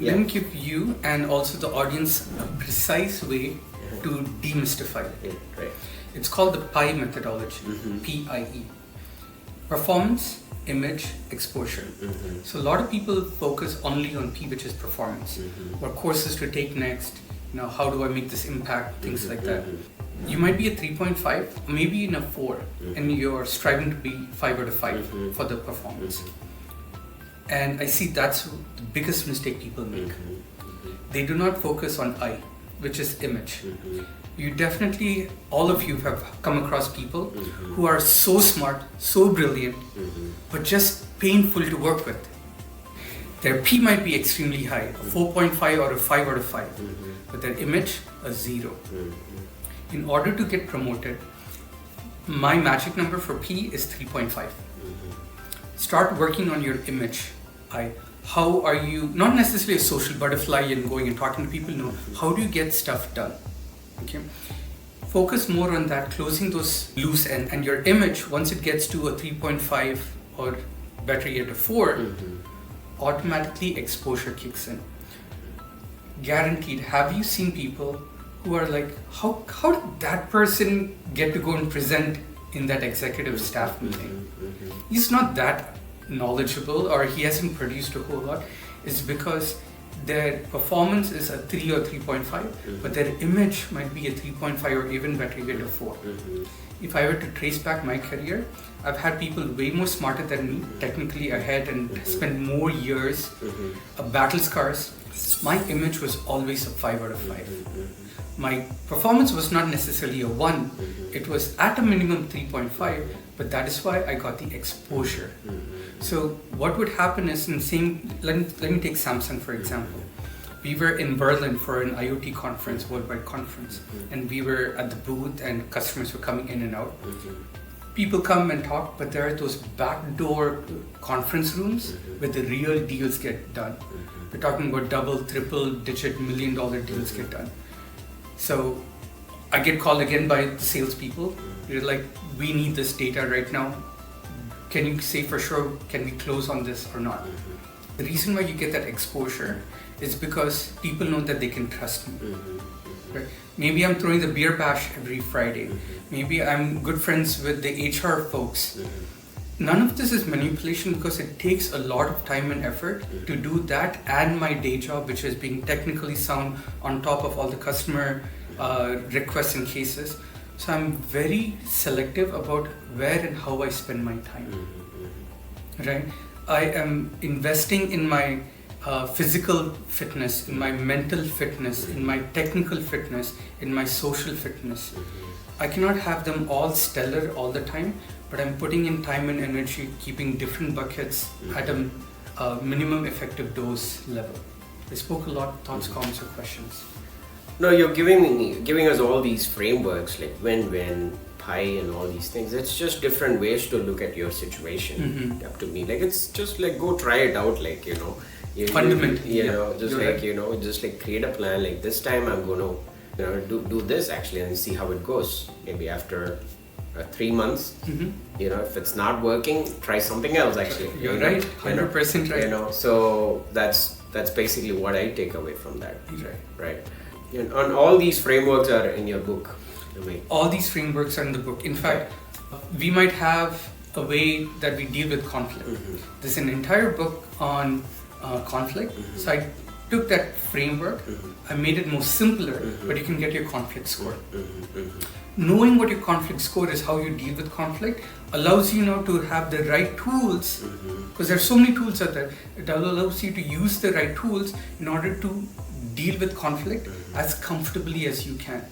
let me give you and also the audience a precise way to demystify it. Right. It's called the PIE methodology, P-I-E. Performance, image, exposure. So a lot of people focus only on P, which is performance. What courses to take next, how do I make this impact, things like that. You might be a 3.5, maybe in a 4, and you're striving to be 5 out of 5 for the performance. And I see that's the biggest mistake people make. They do not focus on I, which is image. You definitely, all of you have come across people who are so smart, so brilliant, but just painful to work with. Their P might be extremely high, 4.5 or a 5 out of 5, but their image, a 0. In order to get promoted, my magic number for P is 3.5. Start working on your image. How are you, not necessarily a social butterfly and going and talking to people, no. How do you get stuff done? Okay. Focus more on that, closing those loose ends, and your image, once it gets to a 3.5 or better yet a 4, automatically exposure kicks in. Guaranteed. Have you seen people who are like, how did that person get to go and present in that executive staff meeting? He's not that knowledgeable, or he hasn't produced a whole lot. It's because their performance is a 3 or 3.5, but their image might be a 3.5 or even better yet a 4. If I were to trace back my career, I've had people way more smarter than me, technically ahead, and spent more years, battle scars. My image was always a 5 out of 5. My performance was not necessarily a 1, it was at a minimum 3.5, but that is why I got the exposure. So what would happen is, let me take Samsung for example. We were in Berlin for an IoT conference, worldwide conference, and we were at the booth and customers were coming in and out. People come and talk, but there are those backdoor conference rooms where the real deals get done. We're talking about double, triple digit $1 million deals get done. So I get called again by the salespeople. They're like, we need this data right now. Can you say for sure, can we close on this or not? The reason why you get that exposure is because people know that they can trust me. Right? Maybe I'm throwing the beer bash every Friday. Maybe I'm good friends with the HR folks. None of this is manipulation, because it takes a lot of time and effort to do that and my day job, which is being technically sound on top of all the customer requests and cases. So I'm very selective about where and how I spend my time. Right? I am investing in my physical fitness, in my mental fitness, in my technical fitness, in my social fitness. I cannot have them all stellar all the time, but I'm putting in time and energy, keeping different buckets at a minimum effective dose level. I spoke a lot. Thoughts, comments, or questions? No, you're giving us all these frameworks like win-win, pie, and all these things. It's just different ways to look at your situation. Up to me, like it's just like go try it out, like fundamentally, just like create a plan. Like this time I'm gonna do this actually and see how it goes. Maybe after 3 months, if it's not working, try something else actually. You're right, 100% right. So that's basically what I take away from that. Right. And all these frameworks are in your book. All these frameworks are in the book. In fact, we might have a way that we deal with conflict. There's an entire book on conflict. So I took that framework, I made it more simpler, but you can get your conflict score. Knowing what your conflict score is, how you deal with conflict, allows you now to have the right tools, because there are so many tools out there. It allows you to use the right tools in order to deal with conflict as comfortably as you can.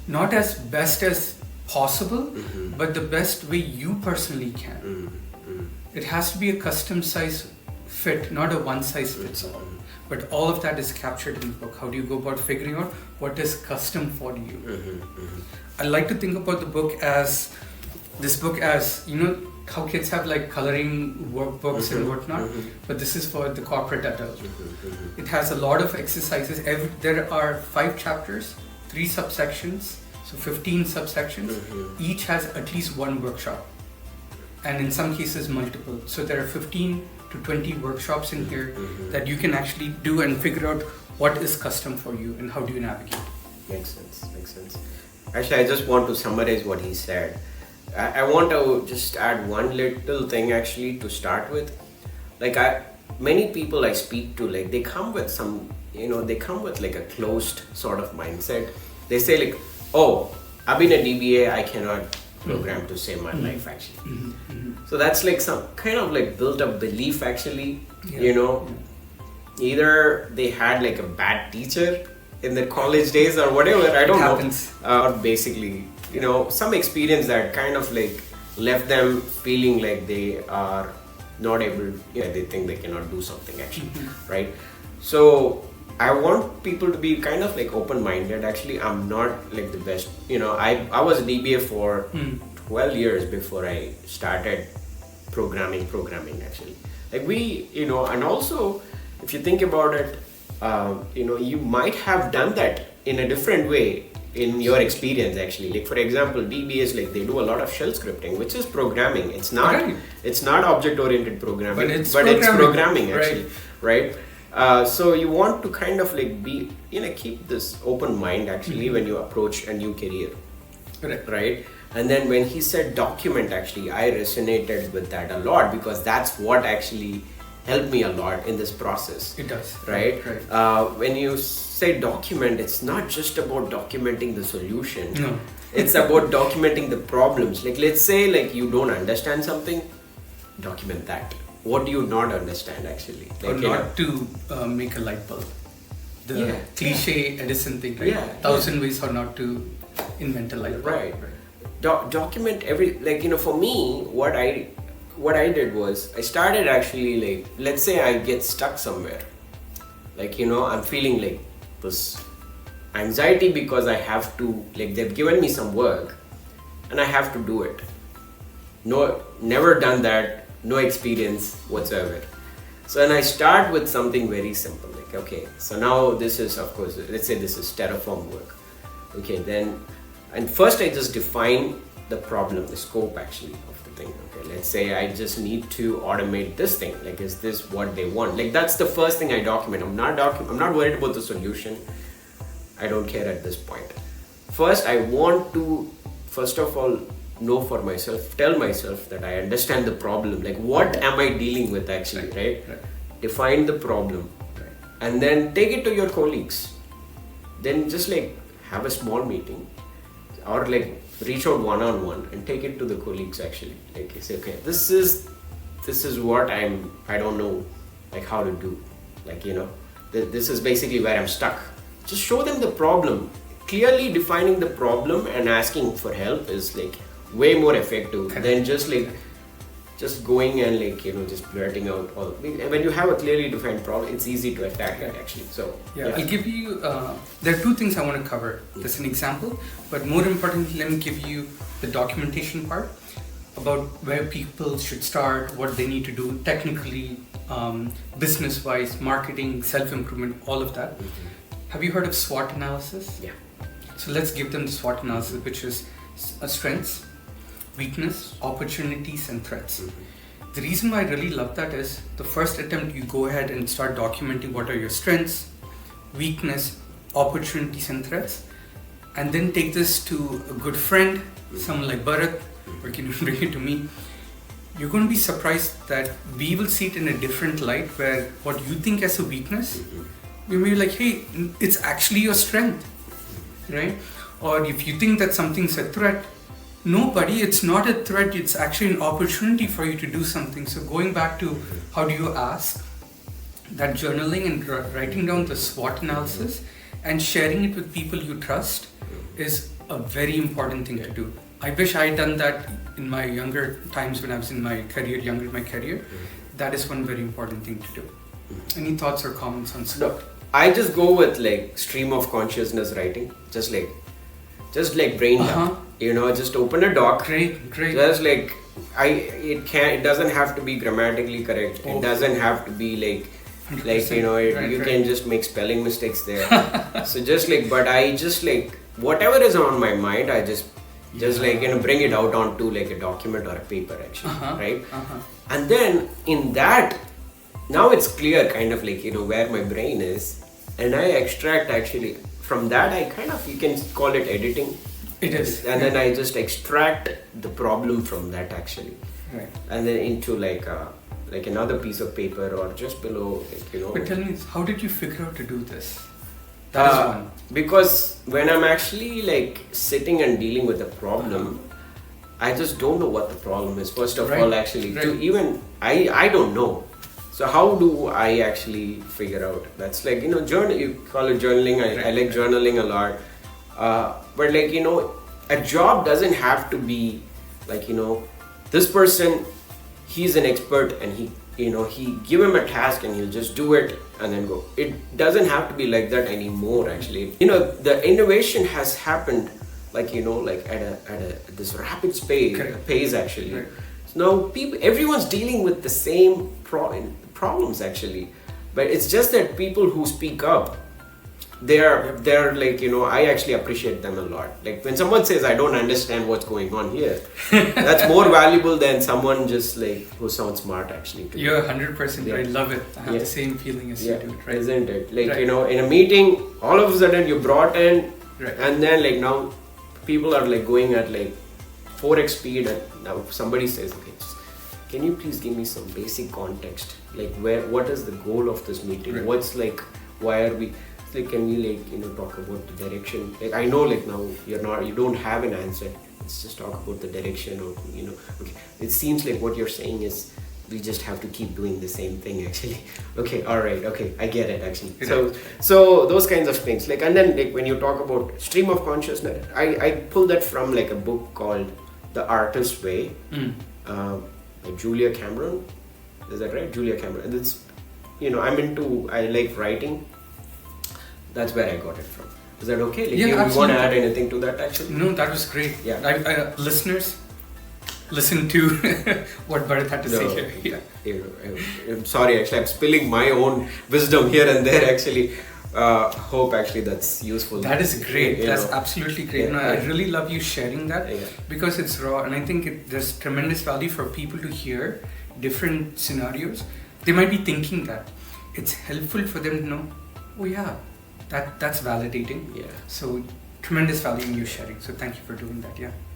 Not as best as possible, but the best way you personally can. It has to be a custom size fit, not a one size fits all. But all of that is captured in the book. How do you go about figuring out what is custom for you? I like to think about this book as, how kids have like coloring workbooks and whatnot, but this is for the corporate adult. It has a lot of exercises. There are 5 chapters, 3 subsections, so 15 subsections. Each has at least 1 workshop. and in some cases multiple. So there are 15 to 20 workshops in here that you can actually do and figure out what is custom for you and how do you navigate. Makes sense. Actually, I just want to summarize what he said. I want to just add one little thing actually to start with. Like many people I speak to, like they come with like a closed sort of mindset. They say like, oh, I've been a DBA, I cannot program to save my life actually. So that's like some kind of like built up belief actually, either they had like a bad teacher in their college days or whatever, I don't know. Or basically, some experience that kind of like left them feeling like they are not able, they think they cannot do something actually, right? So I want people to be kind of like open-minded. Actually, I'm not like the best, I was a DBA for 12 years before I started programming actually. Like and also if you think about it, you might have done that in a different way in your experience actually. Like for example, DBAs, like they do a lot of shell scripting, which is programming. It's not object-oriented programming, but it's programming actually, right? So you want to kind of like keep this open mind actually when you approach a new career, right? And then when he said document, actually I resonated with that a lot because that's what actually helped me a lot in this process. It does, right? When you say document, it's not just about documenting the solution. No, it's about documenting the problems. Like let's say like you don't understand something, document that. What do you not understand actually? Like, or not to make a light bulb. The cliche Edison thing, right? 1,000 ways how not to invent a light bulb. Right. Document for me, what I did was I started actually like, let's say I get stuck somewhere. Like, I'm feeling like this anxiety because I have to, like they've given me some work and I have to do it. No, never done that, no experience whatsoever. So then I start with something very simple, like, okay, so now this is, of course, let's say this is Terraform work. Okay, then, and first I just define the problem, the scope actually of the thing. Okay, let's say I just need to automate this thing. Like, is this what they want? Like, that's the first thing I document. I'm not worried about the solution. I don't care at this point. First, I want to, first of all, know for myself, tell myself that I understand the problem. Like, what am I dealing with actually, right? Define the problem. And then take it to your colleagues. Then just like have a small meeting or like reach out one-on-one and take it to the colleagues actually. Like say, okay, this is what I don't know like how to do. Like, this is basically where I'm stuck. Just show them the problem. Clearly defining the problem and asking for help is like way more effective than just going and like, just blurting out all. When you have a clearly defined problem, it's easy to attack it actually. So I'll give you, there are two things I want to cover. That's an example, but more importantly, let me give you the documentation part about where people should start, what they need to do technically, business-wise, marketing, self-improvement, all of that. Have you heard of SWOT analysis? Yeah. So let's give them the SWOT analysis, which is strengths, weakness, opportunities, and threats. The reason why I really love that is the first attempt you go ahead and start documenting what are your strengths, weakness, opportunities, and threats, and then take this to a good friend, someone like Bharat, or can you bring it to me. You're going to be surprised that we will see it in a different light, where what you think as a weakness, we may be like, hey, it's actually your strength, right? Or if you think that something's a threat, no, buddy, it's not a threat, it's actually an opportunity for you to do something. So going back to how do you ask, that journaling and writing down the SWOT analysis and sharing it with people you trust is a very important thing to do. I wish I had done that in my younger times when I was in my career, That is one very important thing to do. Any thoughts or comments on SWOT? No, I just go with like stream of consciousness writing, just like brain dump. Just open a doc. Great. Just like it doesn't have to be grammatically correct. It doesn't have to be like you can just make spelling mistakes there. So just like, but I just like whatever is on my mind, I just just like bring it out onto like a document or a paper actually, right? And then in that, now it's clear kind of like where my brain is, and I extract actually from that. I kind of, you can call it editing. It is. And then I just extract the problem from that actually, right, and then into like another piece of paper or just below, like, But tell me, how did you figure out to do this? That is one. Because when I'm actually like sitting and dealing with a problem, I just don't know what the problem is. First of all, actually, to even I don't know. So how do I actually figure out? That's like journal. You call it journaling. I like journaling a lot. But like a job doesn't have to be like this person. He's an expert and he give him a task and he'll just do it and then go. It doesn't have to be like that anymore actually. The innovation has happened like like at a this rapid pace actually. Right. So now everyone's dealing with the same problems actually, but it's just that people who speak up, they're like I actually appreciate them a lot. Like when someone says I don't understand what's going on here, that's more valuable than someone just like who sounds smart actually. You're 100% right. Love it. I have the same feeling as you do. Right? Isn't it? Like in a meeting, all of a sudden you brought in, and then like now people are like going at like 4x speed, and now somebody says, okay, can you please give me some basic context? Like what is the goal of this meeting? Right. What's like, why are we? Like, can we like talk about the direction? Like I know like now you don't have an answer. Let's just talk about the direction of okay. It seems like what you're saying is we just have to keep doing the same thing actually. Okay, all right, okay, I get it actually. So those kinds of things, like, and then like when you talk about stream of consciousness, I pulled that from like a book called The Artist's Way, by Julia Cameron. Is that right? Julia Cameron. And it's I like writing. That's where I got it from. Is that okay? Like, you want to add anything to that actually? No, that was great. Yeah. Listeners, listen to what Bharat had to say here. I'm sorry, actually, I'm spilling my own wisdom here and there actually. Hope actually that's useful. That is great. That's absolutely great. I really love you sharing that because it's raw, and I think there's tremendous value for people to hear different scenarios. They might be thinking that it's helpful for them to know, oh yeah, that's validating. Yeah. So tremendous value in you sharing. So thank you for doing that. Yeah.